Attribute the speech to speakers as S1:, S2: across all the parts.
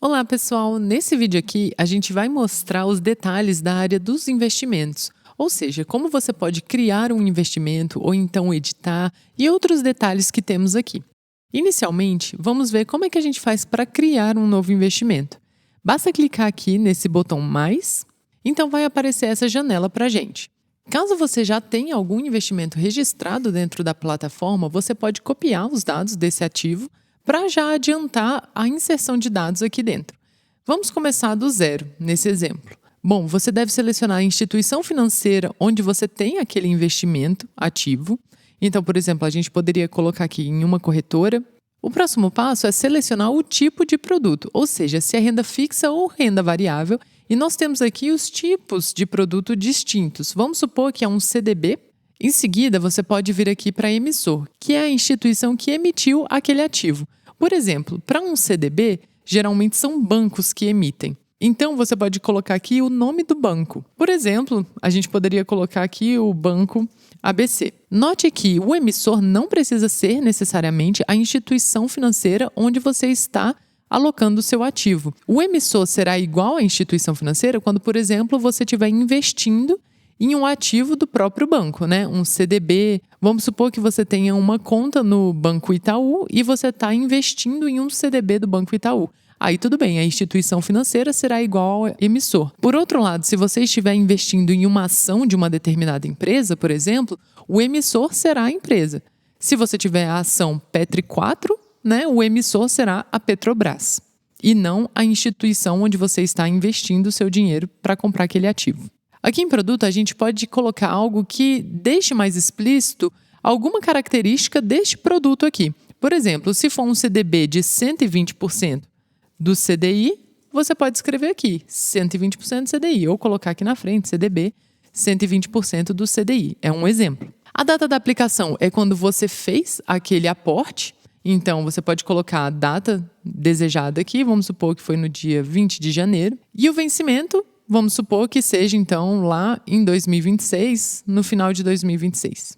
S1: Olá pessoal, nesse vídeo aqui a gente vai mostrar os detalhes da área dos investimentos, ou seja, como você pode criar um investimento ou então editar e outros detalhes que temos aqui. Inicialmente, vamos ver como é que a gente faz para criar um novo investimento. Basta clicar aqui nesse botão mais, então vai aparecer essa janela para a gente. Caso você já tenha algum investimento registrado dentro da plataforma, você pode copiar os dados desse ativo para já adiantar a inserção de dados aqui dentro. Vamos começar do zero, nesse exemplo. Bom, você deve selecionar a instituição financeira onde você tem aquele investimento ativo. Então, por exemplo, a gente poderia colocar aqui em uma corretora. O próximo passo é selecionar o tipo de produto, ou seja, se é renda fixa ou renda variável. E nós temos aqui os tipos de produto distintos. Vamos supor que é um CDB. Em seguida, você pode vir aqui para emissor, que é a instituição que emitiu aquele ativo. Por exemplo, para um CDB, geralmente são bancos que emitem. Então, você pode colocar aqui o nome do banco. Por exemplo, a gente poderia colocar aqui o banco ABC. Note que o emissor não precisa ser necessariamente a instituição financeira onde você está alocando o seu ativo. O emissor será igual à instituição financeira quando, por exemplo, você estiver investindo em um ativo do próprio banco, né? Um CDB. Vamos supor que você tenha uma conta no Banco Itaú e você está investindo em um CDB do Banco Itaú. Aí tudo bem, a instituição financeira será igual ao emissor. Por outro lado, se você estiver investindo em uma ação de uma determinada empresa, por exemplo, o emissor será a empresa. Se você tiver a ação Petri 4, né, o emissor será a Petrobras e não a instituição onde você está investindo o seu dinheiro para comprar aquele ativo. Aqui em produto, a gente pode colocar algo que deixe mais explícito alguma característica deste produto aqui. Por exemplo, se for um CDB de 120% do CDI, você pode escrever aqui 120% do CDI, ou colocar aqui na frente CDB 120% do CDI. É um exemplo. A data da aplicação é quando você fez aquele aporte. Então, você pode colocar a data desejada aqui, vamos supor que foi no dia 20 de janeiro. E o vencimento, vamos supor que seja, então, lá em 2026, no final de 2026.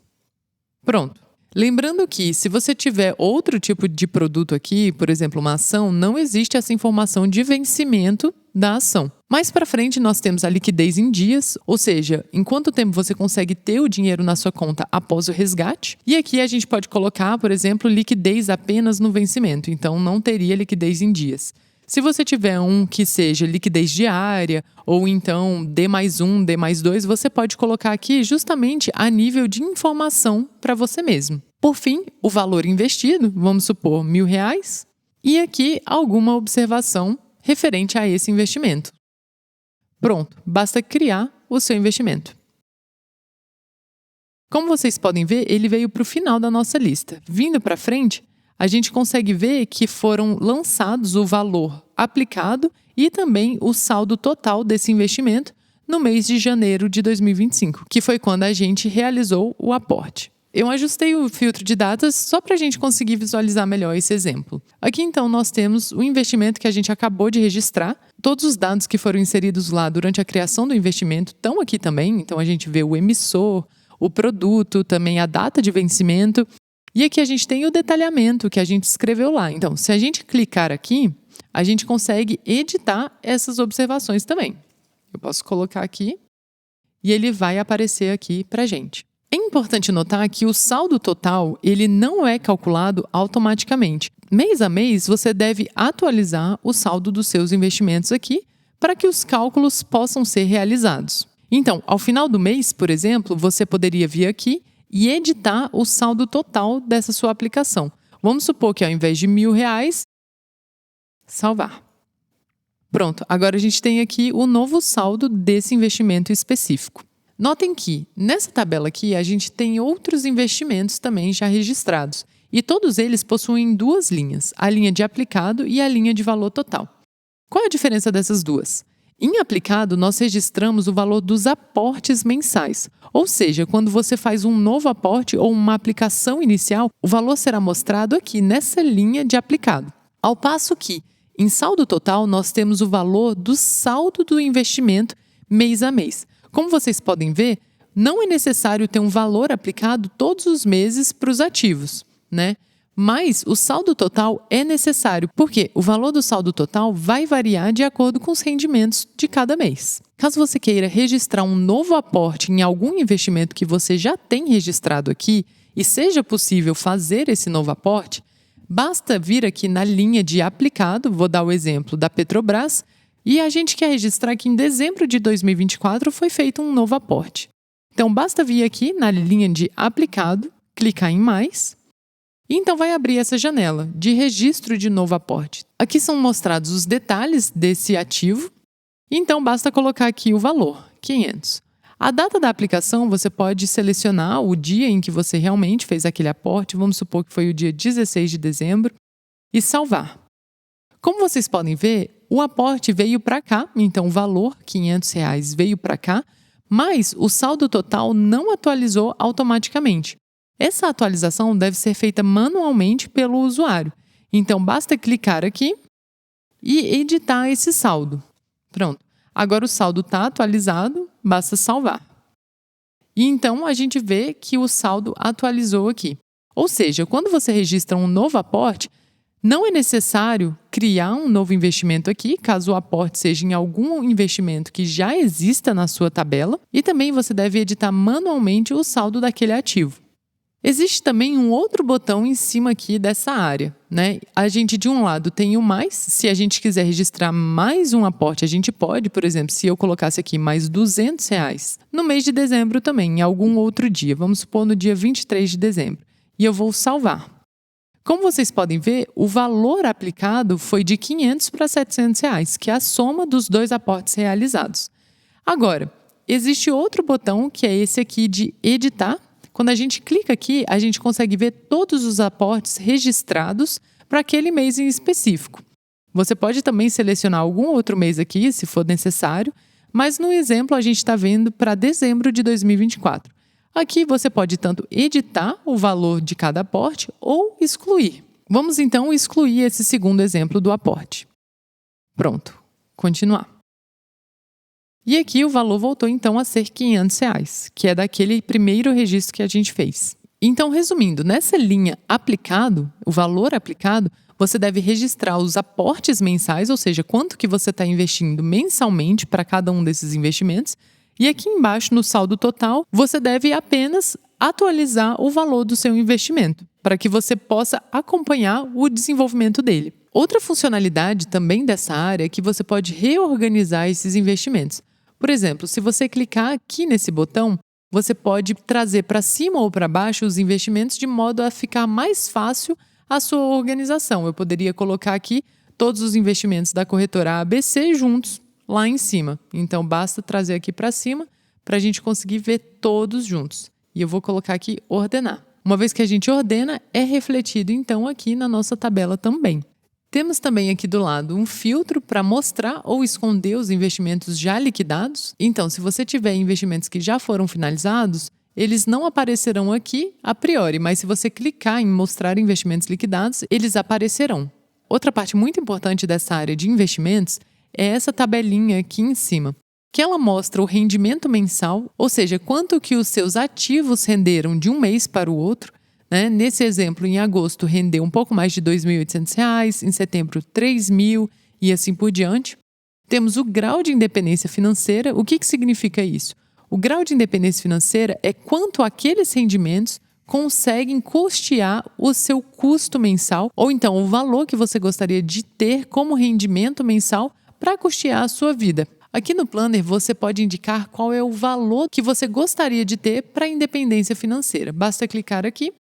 S1: Pronto. Lembrando que, se você tiver outro tipo de produto aqui, por exemplo, uma ação, não existe essa informação de vencimento da ação. Mais para frente, nós temos a liquidez em dias, ou seja, em quanto tempo você consegue ter o dinheiro na sua conta após o resgate. E aqui a gente pode colocar, por exemplo, liquidez apenas no vencimento, então não teria liquidez em dias. Se você tiver um que seja liquidez diária, ou então D+1, D+2, você pode colocar aqui justamente a nível de informação para você mesmo. Por fim, o valor investido, vamos supor R$1.000, e aqui alguma observação referente a esse investimento. Pronto, basta criar o seu investimento. Como vocês podem ver, ele veio para o final da nossa lista. Vindo para frente, a gente consegue ver que foram lançados o valor aplicado e também o saldo total desse investimento no mês de janeiro de 2025, que foi quando a gente realizou o aporte. Eu ajustei o filtro de datas só para a gente conseguir visualizar melhor esse exemplo. Aqui, então, nós temos o investimento que a gente acabou de registrar. Todos os dados que foram inseridos lá durante a criação do investimento estão aqui também. Então, a gente vê o emissor, o produto, também a data de vencimento. E aqui a gente tem o detalhamento que a gente escreveu lá. Então, se a gente clicar aqui, a gente consegue editar essas observações também. Eu posso colocar aqui e ele vai aparecer aqui para a gente. É importante notar que o saldo total ele não é calculado automaticamente. Mês a mês, você deve atualizar o saldo dos seus investimentos aqui para que os cálculos possam ser realizados. Então, ao final do mês, por exemplo, você poderia vir aqui e editar o saldo total dessa sua aplicação. Vamos supor que ao invés de R$1.000, salvar. Pronto, agora a gente tem aqui o novo saldo desse investimento específico. Notem que, nessa tabela aqui, a gente tem outros investimentos também já registrados. E todos eles possuem duas linhas, a linha de aplicado e a linha de valor total. Qual é a diferença dessas duas? Em aplicado, nós registramos o valor dos aportes mensais. Ou seja, quando você faz um novo aporte ou uma aplicação inicial, o valor será mostrado aqui nessa linha de aplicado. Ao passo que, em saldo total, nós temos o valor do saldo do investimento mês a mês. Como vocês podem ver, não é necessário ter um valor aplicado todos os meses para os ativos, né? Mas o saldo total é necessário, porque o valor do saldo total vai variar de acordo com os rendimentos de cada mês. Caso você queira registrar um novo aporte em algum investimento que você já tem registrado aqui e seja possível fazer esse novo aporte, basta vir aqui na linha de aplicado, vou dar o exemplo da Petrobras, e a gente quer registrar que em dezembro de 2024 foi feito um novo aporte. Então basta vir aqui na linha de aplicado, clicar em mais, e então vai abrir essa janela de registro de novo aporte. Aqui são mostrados os detalhes desse ativo, então basta colocar aqui o valor, 500. A data da aplicação você pode selecionar o dia em que você realmente fez aquele aporte, vamos supor que foi o dia 16 de dezembro, e salvar. Como vocês podem ver, o aporte veio para cá, então o valor, R$500, veio para cá, mas o saldo total não atualizou automaticamente. Essa atualização deve ser feita manualmente pelo usuário. Então, basta clicar aqui e editar esse saldo. Pronto. Agora o saldo está atualizado, basta salvar. E então, a gente vê que o saldo atualizou aqui. Ou seja, quando você registra um novo aporte, não é necessário criar um novo investimento aqui, caso o aporte seja em algum investimento que já exista na sua tabela. E também você deve editar manualmente o saldo daquele ativo. Existe também um outro botão em cima aqui dessa área, né? A gente, de um lado, tem o mais. Se a gente quiser registrar mais um aporte, a gente pode, por exemplo, se eu colocasse aqui mais R$200 no mês de dezembro também, em algum outro dia, vamos supor no dia 23 de dezembro, e eu vou salvar. Como vocês podem ver, o valor aplicado foi de R$500 para R$700, que é a soma dos dois aportes realizados. Agora, existe outro botão, que é esse aqui de editar. Quando a gente clica aqui, a gente consegue ver todos os aportes registrados para aquele mês em específico. Você pode também selecionar algum outro mês aqui, se for necessário, mas no exemplo a gente está vendo para dezembro de 2024. Aqui você pode tanto editar o valor de cada aporte ou excluir. Vamos então excluir esse segundo exemplo do aporte. Pronto, continuar. E aqui o valor voltou então a ser R$500, que é daquele primeiro registro que a gente fez. Então, resumindo, nessa linha aplicado, o valor aplicado, você deve registrar os aportes mensais, ou seja, quanto que você está investindo mensalmente para cada um desses investimentos. E aqui embaixo, no saldo total, você deve apenas atualizar o valor do seu investimento, para que você possa acompanhar o desenvolvimento dele. Outra funcionalidade também dessa área é que você pode reorganizar esses investimentos. Por exemplo, se você clicar aqui nesse botão, você pode trazer para cima ou para baixo os investimentos de modo a ficar mais fácil a sua organização. Eu poderia colocar aqui todos os investimentos da corretora ABC juntos lá em cima. Então, basta trazer aqui para cima para a gente conseguir ver todos juntos. E eu vou colocar aqui ordenar. Uma vez que a gente ordena, é refletido então aqui na nossa tabela também. Temos também aqui do lado um filtro para mostrar ou esconder os investimentos já liquidados. Então, se você tiver investimentos que já foram finalizados, eles não aparecerão aqui a priori, mas se você clicar em mostrar investimentos liquidados, eles aparecerão. Outra parte muito importante dessa área de investimentos é essa tabelinha aqui em cima, que ela mostra o rendimento mensal, ou seja, quanto que os seus ativos renderam de um mês para o outro. Nesse exemplo, em agosto, rendeu um pouco mais de R$2.800, em setembro, R$3.000 e assim por diante. Temos o grau de independência financeira. O que significa isso? O grau de independência financeira é quanto aqueles rendimentos conseguem custear o seu custo mensal, ou então o valor que você gostaria de ter como rendimento mensal para custear a sua vida. Aqui no Planner, você pode indicar qual é o valor que você gostaria de ter para a independência financeira. Basta clicar aqui.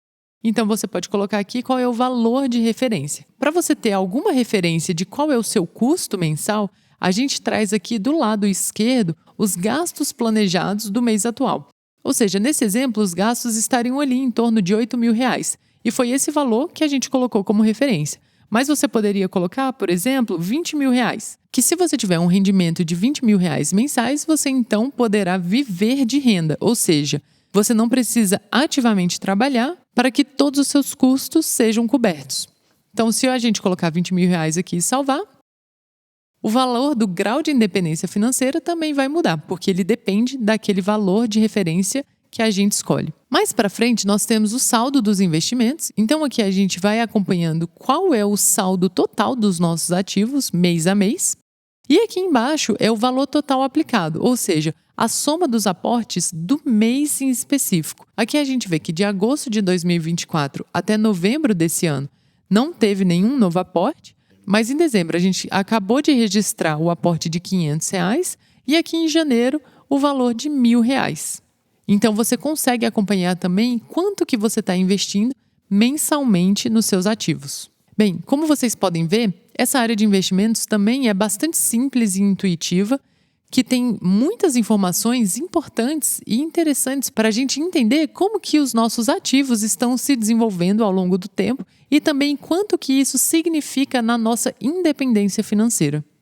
S1: Então, você pode colocar aqui qual é o valor de referência. Para você ter alguma referência de qual é o seu custo mensal, a gente traz aqui do lado esquerdo os gastos planejados do mês atual. Ou seja, nesse exemplo, os gastos estariam ali em torno de R$8.000. E foi esse valor que a gente colocou como referência. Mas você poderia colocar, por exemplo, R$20.000. Que se você tiver um rendimento de R$20.000 mensais, você então poderá viver de renda. Ou seja, você não precisa ativamente trabalhar para que todos os seus custos sejam cobertos. Então, se a gente colocar R$20.000 aqui e salvar, O valor do grau de independência financeira também vai mudar, porque ele depende daquele valor de referência que a gente escolhe. Mais para frente, nós temos o saldo dos investimentos. Então, aqui a gente vai acompanhando qual é o saldo total dos nossos ativos mês a mês. E aqui embaixo é o valor total aplicado, ou seja, a soma dos aportes do mês em específico. Aqui a gente vê que de agosto de 2024 até novembro desse ano não teve nenhum novo aporte, mas em dezembro a gente acabou de registrar o aporte de R$500 e aqui em janeiro o valor de R$1.000. Então você consegue acompanhar também quanto que você está investindo mensalmente nos seus ativos. Bem, como vocês podem ver, essa área de investimentos também é bastante simples e intuitiva, que tem muitas informações importantes e interessantes para a gente entender como que os nossos ativos estão se desenvolvendo ao longo do tempo e também quanto que isso significa na nossa independência financeira.